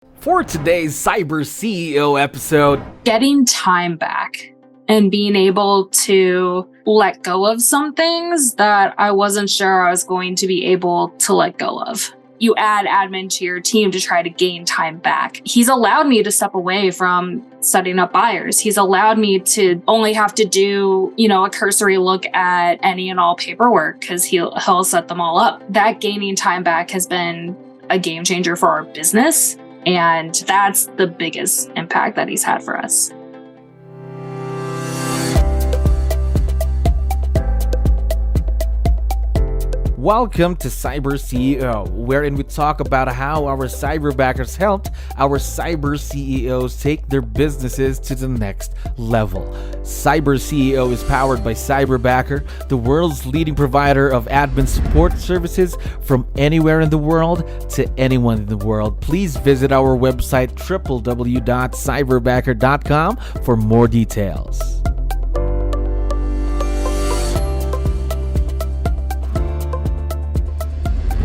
For today's Cyber CEO episode, getting time back and being able to let go of some things that I wasn't sure I was going to be able to let go of. You add admin to your team to try to gain time back. He's allowed me to step away from setting up buyers. He's allowed me to only have to do, a cursory look at any and all paperwork because he'll set them all up. That gaining time back has been a game changer for our business. And that's the biggest impact that he's had for us. welcome to Cyber CEO, wherein we talk about how our cyberbackers helped our cyber CEOs take their businesses to the next level. Cyber CEO is powered by Cyberbacker, the world's leading provider of admin support services from anywhere in the world to anyone in the world. Please visit our website www.cyberbacker.com for more details.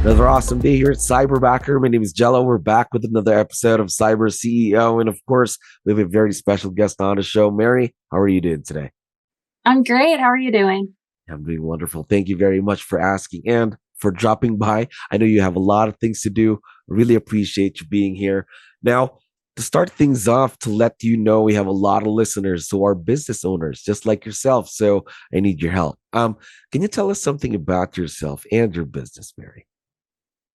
Another awesome day here at Cyberbacker. My name is 𝗙𝗲𝗃. We're back with another episode of Cyber CEO. And of course, we have a very special guest on the show. Mary, how are you doing today? I'm great. How are you doing? I'm doing wonderful. Thank you very much for asking and for dropping by. I know you have a lot of things to do. Really appreciate you being here. Now, to start things off, to let you know, we have a lot of listeners who are business owners, just like yourself. So I need your help. Can you tell us something about yourself and your business, Mary?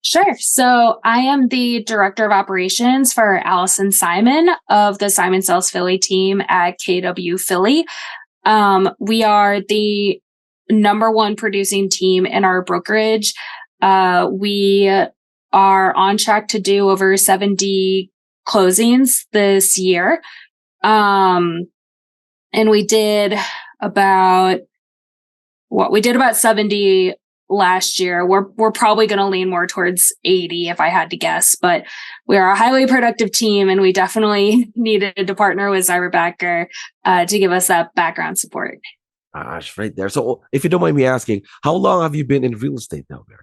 Sure. So I am the director of operations for 𝗙𝗻𝗃 of the Simon Sales Philly team at 𝗙𝗃𝗃𝗶𝗹. We are the number one producing team in our brokerage. We are on track to do over 70 closings this year. And we did about 70 last year. We're probably going to lean more towards 80 if I had to guess, but we are a highly productive team and we definitely needed to partner with Cyberbacker to give us that background support. Gosh, right there. So if you don't mind me asking, how long have you been in real estate now, Mary?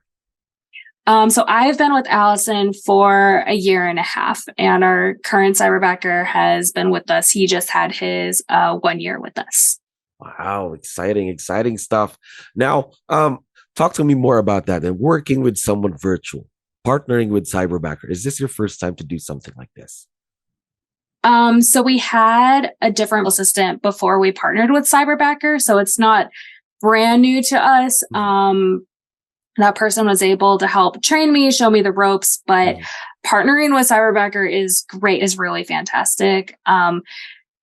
So I've been with 𝗙𝗻 for a year and a half, and our current Cyberbacker has been with us. He just had his 1 year with us. Wow, exciting stuff. Now, talk to me more about that and working with someone virtual, partnering with Cyberbacker. Is this your first time to do something like this? So we had a different assistant before we partnered with Cyberbacker, so it's not brand new to us. That person was able to help train me, show me the ropes, but partnering with Cyberbacker is great, is really fantastic.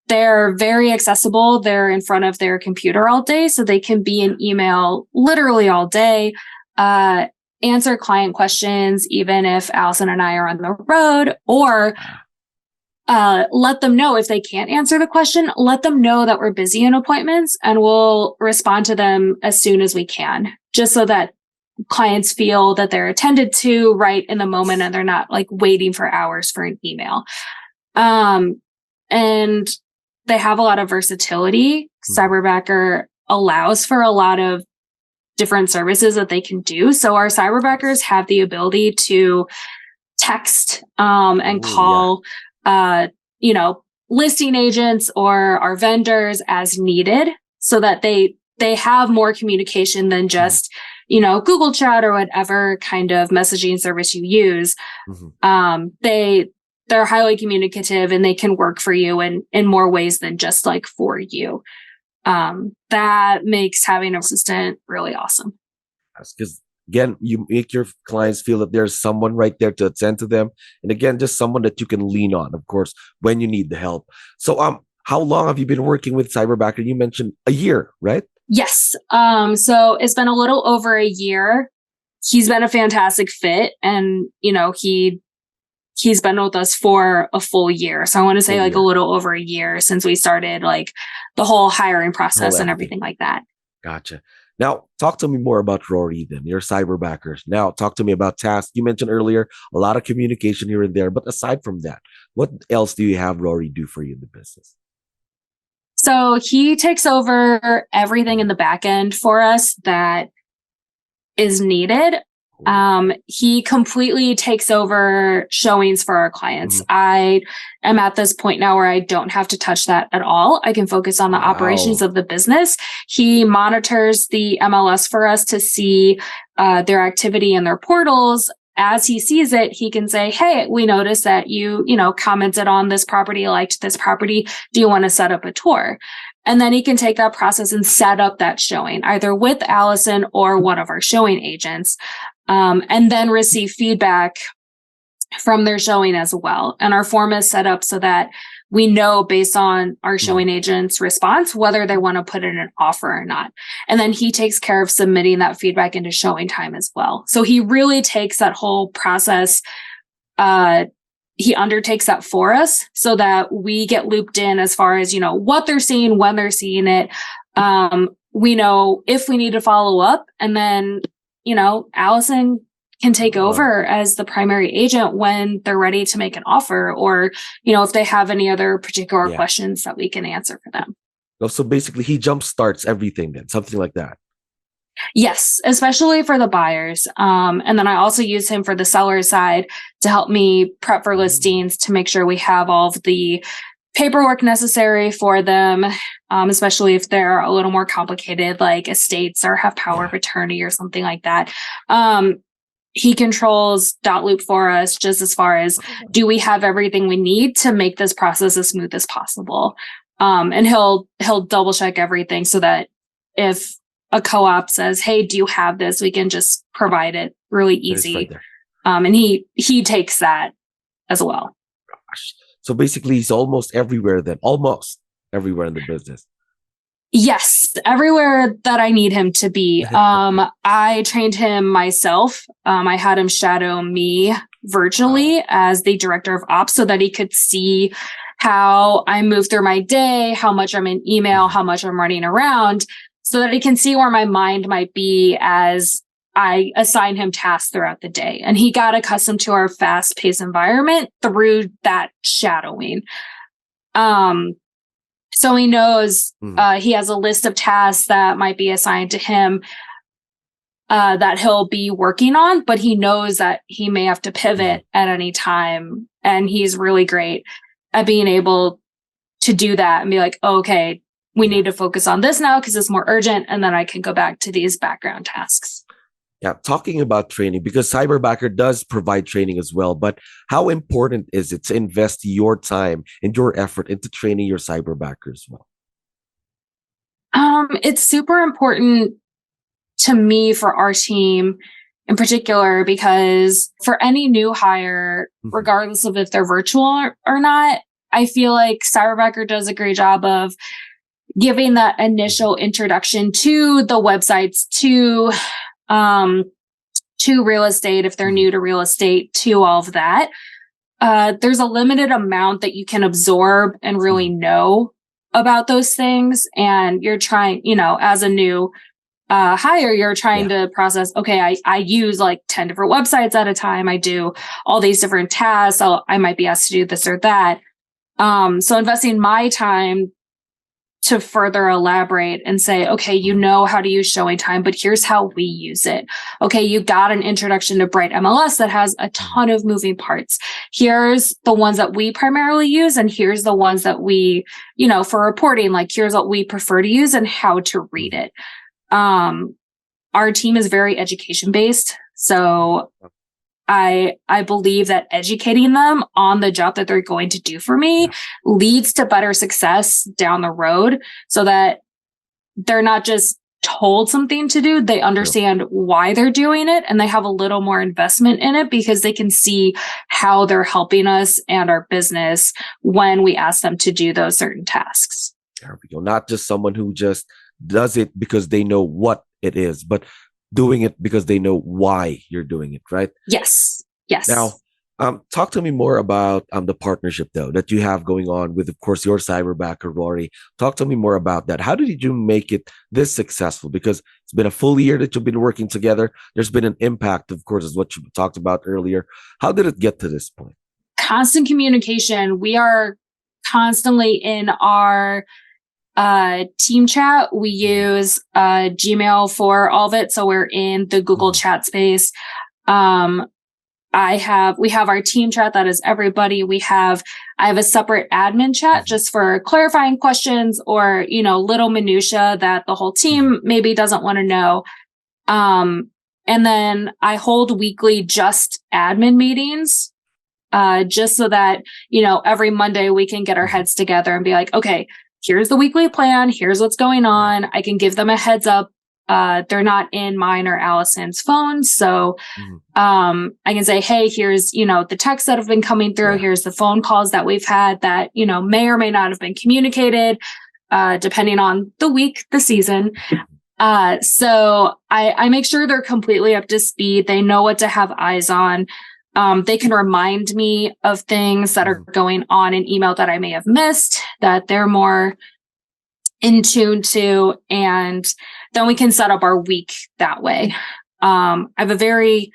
They're very accessible. They're in front of their computer all day, so they can be in email literally all day, answer client questions, even if 𝗙𝗻 and I are on the road, or let them know if they can't answer the question, let them know that we're busy in appointments and we'll respond to them as soon as we can, just so that clients feel that they're attended to right in the moment and they're not like waiting for hours for an email. And they have a lot of versatility. Cyberbacker allows for a lot of different services that they can do. So our Cyberbackers have the ability to text and call, listing agents or our vendors as needed, so that they have more communication than just, Google Chat or whatever kind of messaging service you use. They're highly communicative and they can work for you in more ways than just like for you. That makes having an assistant really awesome. That's because, again, you make your clients feel that there's someone right there to attend to them. And again, just someone that you can lean on, of course, when you need the help. So how long have you been working with Cyberbacker? You mentioned a year, right? Yes. So it's been a little over a year. He's been a fantastic fit, and he's been with us for a full year. So I want to say a little over a year since we started like the whole hiring process and everything like that. Gotcha. Now, talk to me more about Rory then, your Cyberbackers. Now, talk to me about tasks. You mentioned earlier a lot of communication here and there, but aside from that, what else do you have Rory do for you in the business? So he takes over everything in the back end for us that is needed. He completely takes over showings for our clients. I am at this point now where I don't have to touch that at all. I can focus on the operations of the business. He monitors the MLS for us to see their activity in their portals. As he sees it, he can say, hey, we noticed that you commented on this property, liked this property. Do you want to set up a tour? And then he can take that process and set up that showing either with Allison or one of our showing agents, and then receive feedback from their showing as well. And our form is set up so that we know based on our showing agent's response whether they want to put in an offer or not. And then he takes care of submitting that feedback into showing time as well. So he really takes that whole process. He undertakes that for us so that we get looped in as far as, what they're seeing, when they're seeing it. We know if we need to follow up, and then, Allison can take over as the primary agent when they're ready to make an offer, or, if they have any other particular questions that we can answer for them. So basically he jumpstarts everything then, something like that. Yes, especially for the buyers. And then I also use him for the seller side to help me prep for listings, to make sure we have all of the paperwork necessary for them, especially if they're a little more complicated, like estates or have power of attorney or something like that. He controls .loop for us, just as far as, do we have everything we need to make this process as smooth as possible? And he'll double check everything so that if a co-op says, hey, do you have this? We can just provide it really easy. Right, and he takes that as well. Gosh. So basically he's almost everywhere then, almost everywhere in the business. Yes, everywhere that I need him to be. I trained him myself. I had him shadow me virtually as the director of ops so that he could see how I move through my day, how much I'm in email, how much I'm running around, so that he can see where my mind might be as I assign him tasks throughout the day. And he got accustomed to our fast-paced environment through that shadowing. So he knows he has a list of tasks that might be assigned to him that he'll be working on, but he knows that he may have to pivot at any time. And he's really great at being able to do that and be like, okay, we need to focus on this now because it's more urgent. And then I can go back to these background tasks. Yeah, talking about training, because Cyberbacker does provide training as well, but how important is it to invest your time and your effort into training your Cyberbacker as well? It's super important to me for our team in particular, because for any new hire, regardless of if they're virtual or not, I feel like Cyberbacker does a great job of giving that initial introduction to the websites, to real estate, if they're new to real estate, to all of that. There's a limited amount that you can absorb and really know about those things. And you're trying, as a new hire, you're trying to process, okay, I use like 10 different websites at a time. I do all these different tasks. I might be asked to do this or that. So investing my time to further elaborate and say, okay, how to use showing time, but here's how we use it. Okay, you got an introduction to Bright MLS that has a ton of moving parts. Here's the ones that we primarily use, and here's the ones that we, for reporting, like here's what we prefer to use and how to read it. Our team is very education based. So I believe that educating them on the job that they're going to do for me leads to better success down the road, so that they're not just told something to do. They understand why they're doing it, and they have a little more investment in it because they can see how they're helping us and our business when we ask them to do those certain tasks. There we go. Not just someone who just does it because they know what it is, but doing it because they know why you're doing it, right? Yes. Now, talk to me more about the partnership though that you have going on with, of course, your Cyberbacker, Rory. Talk to me more about that. How did you make it this successful? Because it's been a full year that you've been working together. There's been an impact, of course, is what you talked about earlier. How did it get to this point? Constant communication. We are constantly in our team chat. We use Gmail for all of it. So we're in the Google chat space. We have our team chat that is everybody. I have a separate admin chat just for clarifying questions or, little minutia that the whole team maybe doesn't want to know. And then I hold weekly just admin meetings, just so that, every Monday we can get our heads together and be like, okay, here's the weekly plan. Here's what's going on. I can give them a heads up. They're not in mine or Allison's phones. So, I can say, hey, here's, the texts that have been coming through. Here's the phone calls that we've had that, may or may not have been communicated, depending on the week, the season. So I make sure they're completely up to speed. They know what to have eyes on. They can remind me of things that are going on in email that I may have missed, that they're more in tune to, and then we can set up our week that way. I have a very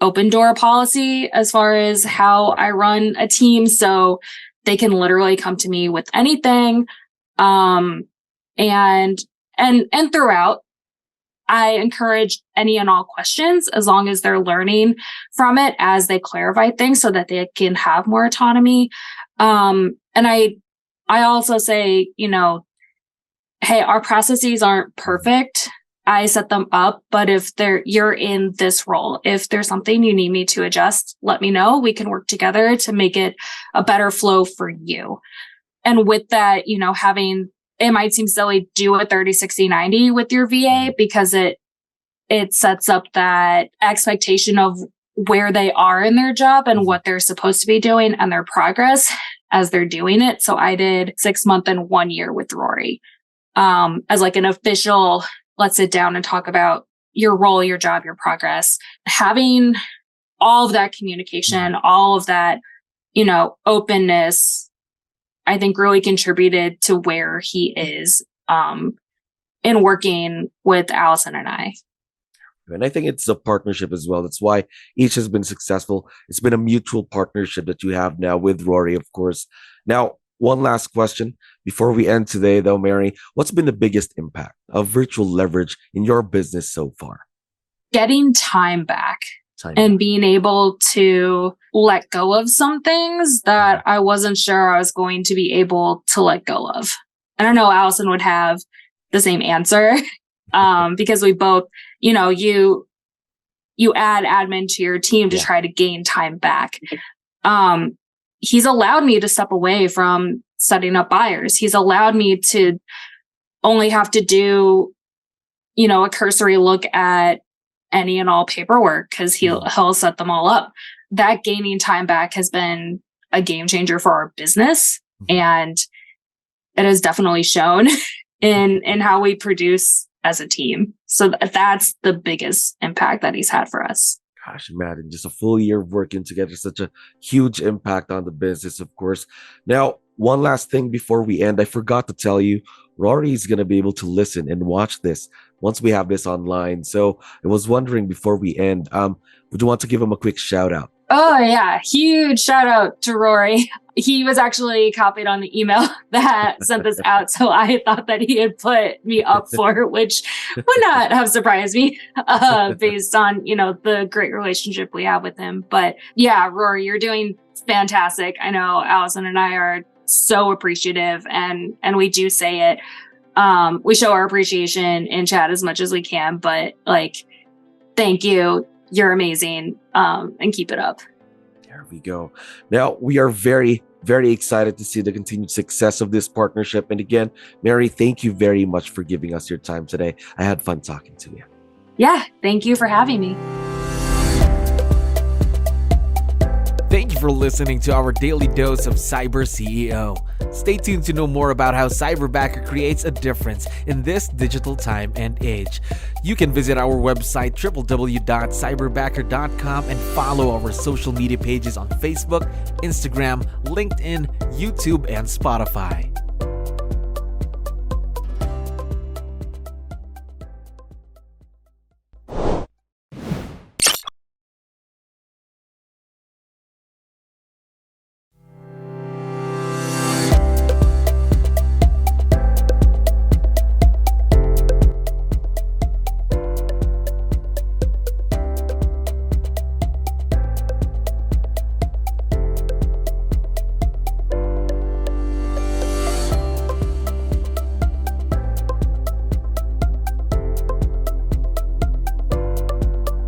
open door policy as far as how I run a team. So they can literally come to me with anything. And throughout, I encourage any and all questions as long as they're learning from it as they clarify things so that they can have more autonomy. And I also say, hey, our processes aren't perfect. I set them up, but if you're in this role, if there's something you need me to adjust, let me know. We can work together to make it a better flow for you. And with that, it might seem silly, do a 30, 60, 90 with your VA because it sets up that expectation of where they are in their job and what they're supposed to be doing and their progress as they're doing it. So I did 6 months and 1 year with Rory, as like an official, let's sit down and talk about your role, your job, your progress. Having all of that communication, all of that, openness, I think really contributed to where he is in working with Allison and I. And I think it's a partnership as well. That's why each has been successful. It's been a mutual partnership that you have now with Rory, of course. Now, one last question before we end today, though, Mary. What's been the biggest impact of virtual leverage in your business so far? Getting time back. And being able to let go of some things that I wasn't sure I was going to be able to let go of. I don't know, Allison would have the same answer because we both, you add admin to your team to try to gain time back. He's allowed me to step away from setting up buyers. He's allowed me to only have to do, a cursory look at any and all paperwork because he'll set them all up. That gaining time back has been a game changer for our business, and it has definitely shown in how we produce as a team. So that's the biggest impact that he's had for us. Gosh, imagine just a full year of working together, such a huge impact on the business, of course. Now, one last thing before we end, I forgot to tell you, Rory is going to be able to listen and watch this once we have this online. So I was wondering before we end, would you want to give him a quick shout out? Oh yeah, huge shout out to Rory. He was actually copied on the email that sent this out. So I thought that he had put me up for it, which would not have surprised me based on, the great relationship we have with him. But yeah, Rory, you're doing fantastic. I know Allison and I are so appreciative and we do say it. We show our appreciation in chat as much as we can, but thank you. You're amazing. And keep it up. There we go. Now we are very, very excited to see the continued success of this partnership. And again, Mary, thank you very much for giving us your time today. I had fun talking to you. Yeah. Thank you for having me. Thank you for listening to our daily dose of CyberCEO. Stay tuned to know more about how Cyberbacker creates a difference in this digital time and age. You can visit our website www.cyberbacker.com and follow our social media pages on Facebook, Instagram, LinkedIn, YouTube, and Spotify.